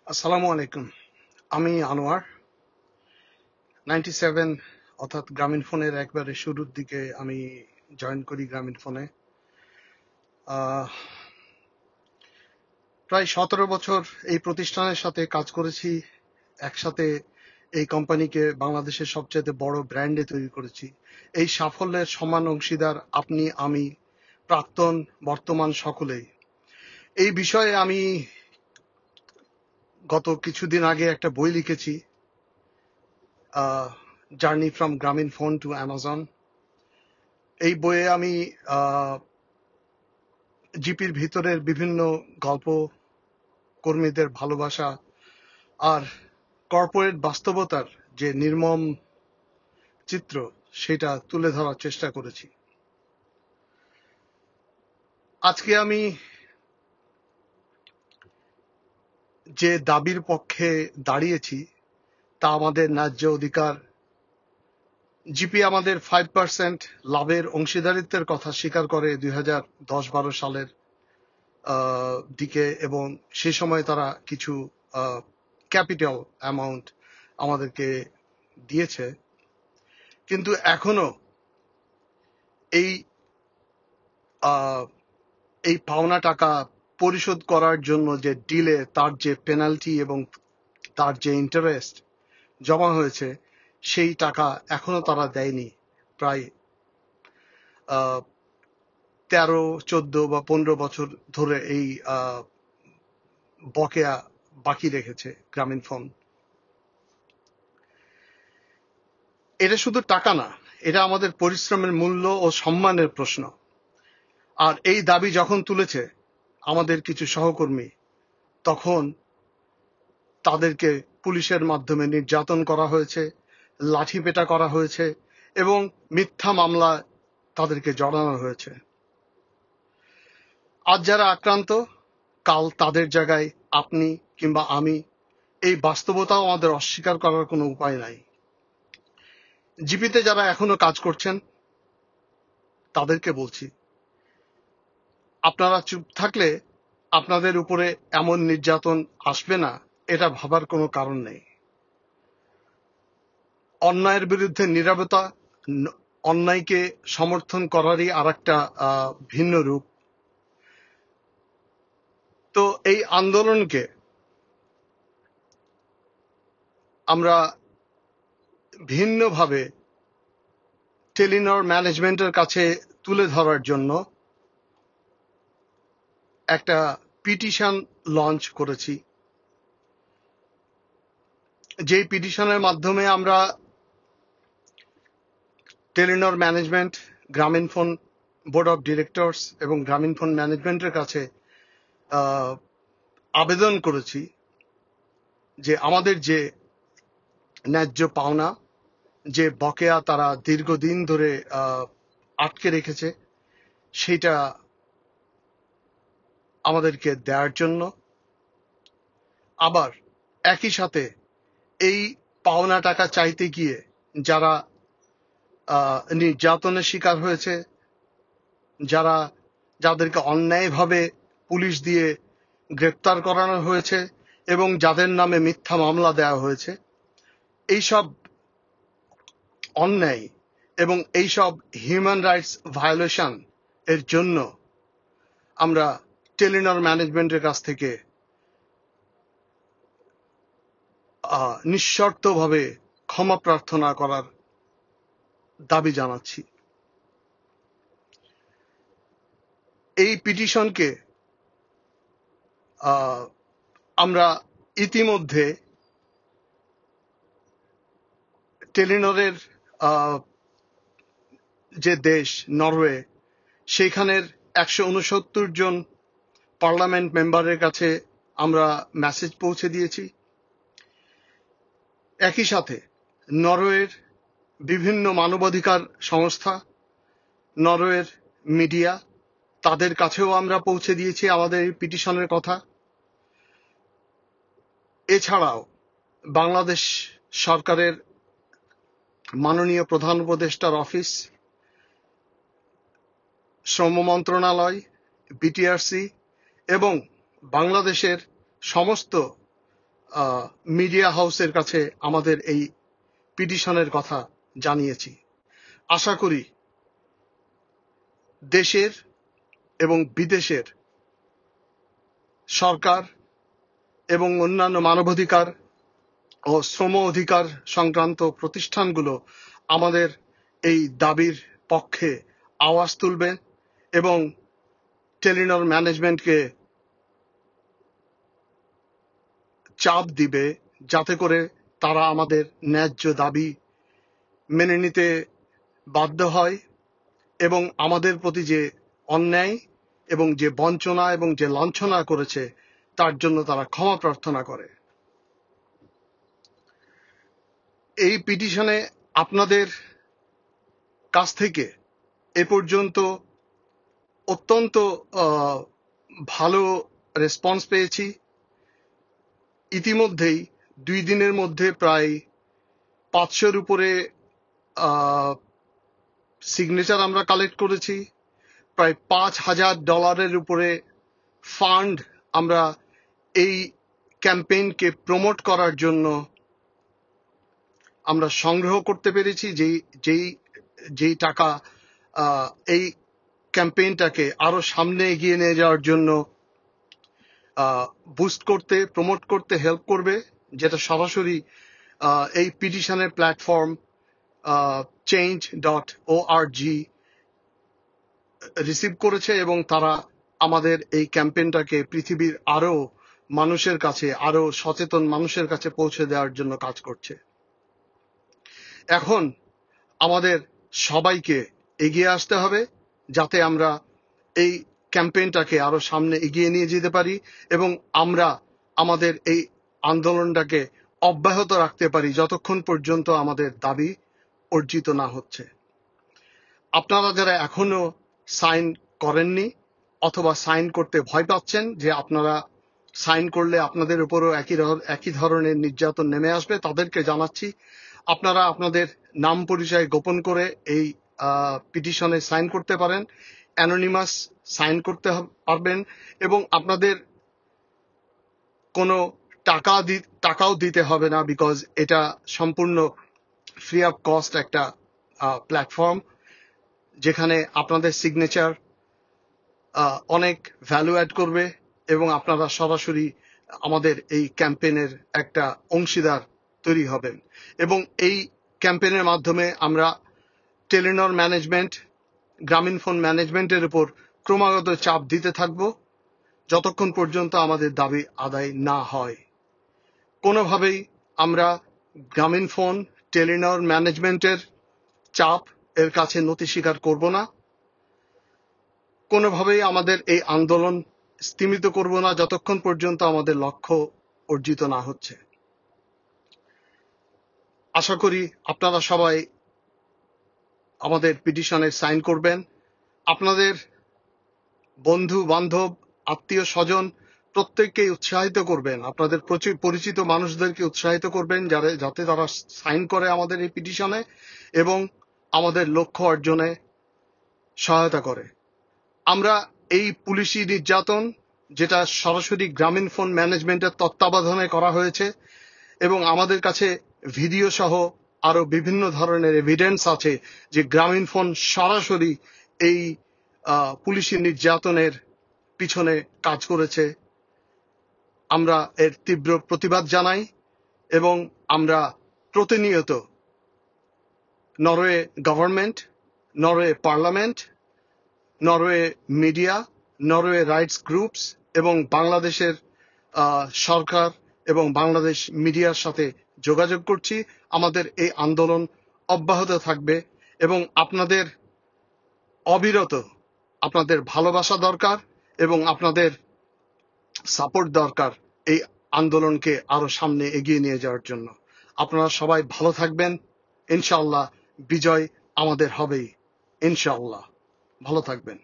আসসালামু আলাইকুম। আমি আনোয়ার। 97 অর্থাৎ গ্রামীণ ফোনের একবারে শুরুর দিকে আমি জয়েন করি গ্রামীণ ফোনে। আহ, প্রায় 17 বছর এই প্রতিষ্ঠানের সাথে কাজ করেছি। একসাথে এই কোম্পানিকে বাংলাদেশের সবচেয়ে বড় ব্র্যান্ডে তৈরি করেছি। এই সাফল্যের সমান অংশীদার আপনি, আমি, প্রাক্তন, বর্তমান সকলেই। এই বিষয়ে আমি গত কিছুদিন আগে একটা বই লিখেছি, জার্নি ফ্রম গ্রামীণ ফোন টু অ্যামাজন। এই বইয়ে আমি জিপির ভিতরের বিভিন্ন গল্প, কর্মীদের ভালোবাসা আর কর্পোরেট বাস্তবতার যে নির্মম চিত্র সেটা তুলে ধরার চেষ্টা করেছি। আজকে আমি যে দাবির পক্ষে দাঁড়িয়েছি তা আমাদের ন্যায্য অধিকার। জিপি আমাদের 5% লাভের অংশীদারিত্বের কথা স্বীকার করে 2010-12 সালের দিকে, এবং সে সময় তারা কিছু ক্যাপিটাল অ্যামাউন্ট আমাদেরকে দিয়েছে। কিন্তু এখনো এই এই পাওনা টাকা পরিশোধ করার জন্য যে ডিলে, তার যে পেনাল্টি এবং তার যে ইন্টারেস্ট জমা হয়েছে, সেই টাকা এখনো তারা দেয়নি। প্রায় 13, 14 বা 15 বছর ধরে এই বকেয়া বাকি রেখেছে গ্রামীণ ফোন। এটা শুধু টাকা না, এটা আমাদের পরিশ্রমের মূল্য ও সম্মানের প্রশ্ন। আর এই দাবি যখন তুলেছে আমাদের কিছু সহকর্মী, তখন তাদেরকে পুলিশের মাধ্যমে নির্যাতন করা হয়েছে, লাঠিপেটা করা হয়েছে এবং মিথ্যা মামলায় তাদেরকে জড়ানো হয়েছে। আজ যারা আক্রান্ত, কাল তাদের জায়গায় আপনি কিংবা আমি। এই বাস্তবতাও আমাদের অস্বীকার করার কোনো উপায় নাই। জিপিতে যারা এখনো কাজ করছেন তাদেরকে বলছি, আপনারা চুপ থাকলে আপনাদের উপরে এমন নির্যাতন আসবে না, এটা ভাবার কোনো কারণ নেই। অন্যায়ের বিরুদ্ধে নীরবতা অন্যায়কে সমর্থন করারই আরেকটা ভিন্ন রূপ। তো এই আন্দোলনকে আমরা ভিন্নভাবে টেলিনর ম্যানেজমেন্টের কাছে তুলে ধরার জন্য একটা পিটিশন লঞ্চ করেছি। যেই পিটিশনের মাধ্যমে আমরা টেলিনর ম্যানেজমেন্ট, গ্রামীণ ফোন বোর্ড অফ ডিরেক্টরস এবং গ্রামীণ ফোন ম্যানেজমেন্টের কাছে আবেদন করেছি যে আমাদের যে ন্যায্য পাওনা, যে বকেয়া তারা দীর্ঘদিন ধরে আটকে রেখেছে, সেটা আমাদেরকে দেওয়ার জন্য। আবার একই সাথে এই পাওনা টাকা চাইতে গিয়ে যারা নির্যাতনের শিকার হয়েছে, যাদেরকে অন্যায়ভাবে পুলিশ দিয়ে গ্রেপ্তার করানো হয়েছে এবং যাদের নামে মিথ্যা মামলা দেওয়া হয়েছে, এইসব অন্যায় এবং এইসব হিউম্যান রাইটস ভায়োলেশন এর জন্য আমরা টেলিনর ম্যানেজমেন্টের কাছ থেকে নিঃশর্তভাবে ক্ষমা প্রার্থনা করার দাবি জানাচ্ছি। এই পিটিশনকে আমরা ইতিমধ্যে টেলিনরের যে দেশ নরওয়ে, সেখানের 169 জন পার্লামেন্ট মেম্বারের কাছে আমরা মেসেজ পৌঁছে দিয়েছি। একই সাথে নরওয়ের বিভিন্ন মানবাধিকার সংস্থা, নরওয়ের মিডিয়া, তাদের কাছেও আমরা পৌঁছে দিয়েছি আমাদের এই পিটিশনের কথা। এছাড়াও বাংলাদেশ সরকারের মাননীয় প্রধান উপদেষ্টার অফিস, শ্রম মন্ত্রণালয়, বিটিআরসি এবং বাংলাদেশের সমস্ত মিডিয়া হাউসের কাছে আমাদের এই পিটিশনের কথা জানিয়েছি। আশা করি দেশের এবং বিদেশের সরকার এবং অন্যান্য মানবাধিকার ও শ্রম অধিকার সংক্রান্ত প্রতিষ্ঠানগুলো আমাদের এই দাবির পক্ষে আওয়াজ তুলবে এবং টেলিনর ম্যানেজমেন্টকে চাপ দিবে যাতে করে তারা আমাদের ন্যায্য দাবি মেনে নিতে বাধ্য হয় এবং আমাদের প্রতি যে অন্যায় এবং যে বঞ্চনা এবং যে লাঞ্ছনা করেছে তার জন্য তারা ক্ষমা প্রার্থনা করে। এই পিটিশনে আপনাদের কাছ থেকে এ পর্যন্ত অত্যন্ত ভালো রেসপন্স পেয়েছি। ইতিমধ্যেই 2 দিনের মধ্যে প্রায় 500-র উপরে সিগনেচার আমরা কালেক্ট করেছি। প্রায় $5,000 উপরে ফান্ড আমরা এই ক্যাম্পেইনকে প্রমোট করার জন্য আমরা সংগ্রহ করতে পেরেছি, যেই টাকা এই ক্যাম্পেইনটাকে আরো সামনে এগিয়ে নিয়ে যাওয়ার জন্য বুস্ট করতে, প্রমোট করতে হেল্প করবে, যেটা সরাসরি এই পিটিশনের প্ল্যাটফর্ম change.org রিসিভ করেছে এবং তারা আমাদের এই ক্যাম্পেইনটাকে পৃথিবীর আরো মানুষের কাছে, আরো সচেতন মানুষের কাছে পৌঁছে দেওয়ার জন্য কাজ করছে। এখন আমাদের সবাইকে এগিয়ে আসতে হবে যাতে আমরা এই ক্যাম্পেইনটাকে আরো সামনে এগিয়ে নিয়ে যেতে পারি এবং আমরা আমাদের এই আন্দোলনটাকে অব্যাহত রাখতে পারি যতক্ষণ পর্যন্ত আমাদের দাবি অর্জিত না হচ্ছে। আপনারা যারা এখনো সাইন করেননি অথবা সাইন করতে ভয় পাচ্ছেন যে আপনারা সাইন করলে আপনাদের উপরও একই ধরনের নির্যাতন নেমে আসবে, তাদেরকে জানাচ্ছি আপনারা আপনাদের নাম পরিচয় গোপন করে এই পিটিশনে সাইন করতে পারেন, অ্যানোনিমাস সাইন করতে পারবেন এবং আপনাদের কোনো টাকাও দিতে হবে না, বিকজ এটা সম্পূর্ণ ফ্রি অফ কস্ট একটা প্ল্যাটফর্ম যেখানে আপনাদের সিগনেচার অনেক ভ্যালু অ্যাড করবে এবং আপনারা সরাসরি আমাদের এই ক্যাম্পেইনের একটা অংশীদার তৈরি হবেন এবং এই ক্যাম্পেইনের মাধ্যমে আমরা টেলিনর ম্যানেজমেন্ট, গ্রামীণফোন ম্যানেজমেন্টের উপর ক্রমাগত চাপ দিতে থাকব যতক্ষণ পর্যন্ত আমাদের দাবি আদায় না হয়। কোনোভাবেই আমরা গ্রামীণফোন, টেলিনর ম্যানেজমেন্টের চাপ এর কাছে নতি স্বীকার করব না। কোনোভাবেই আমাদের এই আন্দোলন স্তীমিত করব না যতক্ষণ পর্যন্ত আমাদের লক্ষ্য অর্জিত না হচ্ছে। আশা করি আপনারা সবাই আমাদের পিটিশনে সাইন করবেন। আপনাদের বন্ধু বান্ধব, আত্মীয় স্বজন প্রত্যেককেই উৎসাহিত করবেন, আপনাদের পরিচিত মানুষদেরকে উৎসাহিত করবেন যাতে তারা সাইন করে আমাদের এই পিটিশনে এবং আমাদের লক্ষ্য অর্জনে সহায়তা করে। আমরা এই পুলিশি নির্যাতন, যেটা সরাসরি গ্রামীণফোন ম্যানেজমেন্টের তত্ত্বাবধানে করা হয়েছে এবং আমাদের কাছে ভিডিও সহ আরো বিভিন্ন ধরনের এভিডেন্স আছে যে গ্রামীণফোন সরাসরি এই পুলিশি নির্যাতনের পিছনে কাজ করেছে, আমরা এর তীব্র প্রতিবাদ জানাই এবং আমরা প্রতিনিয়ত Norway government, Norway parliament, Norway media, Norway rights groups এবং বাংলাদেশের সরকার এবং বাংলাদেশ মিডিয়ার সাথে যোগাযোগ করছি। আমাদের এই আন্দোলন অব্যাহত থাকবে এবং আপনাদের অবিরত আপনাদের ভালোবাসা দরকার এবং আপনাদের সাপোর্ট দরকার এই আন্দোলনকে আরো সামনে এগিয়ে নিয়ে যাওয়ার জন্য। আপনারা সবাই ভালো থাকবেন, ইনশাআল্লাহ বিজয় আমাদের হবেই, ইনশাআল্লাহ। ভালো থাকবেন।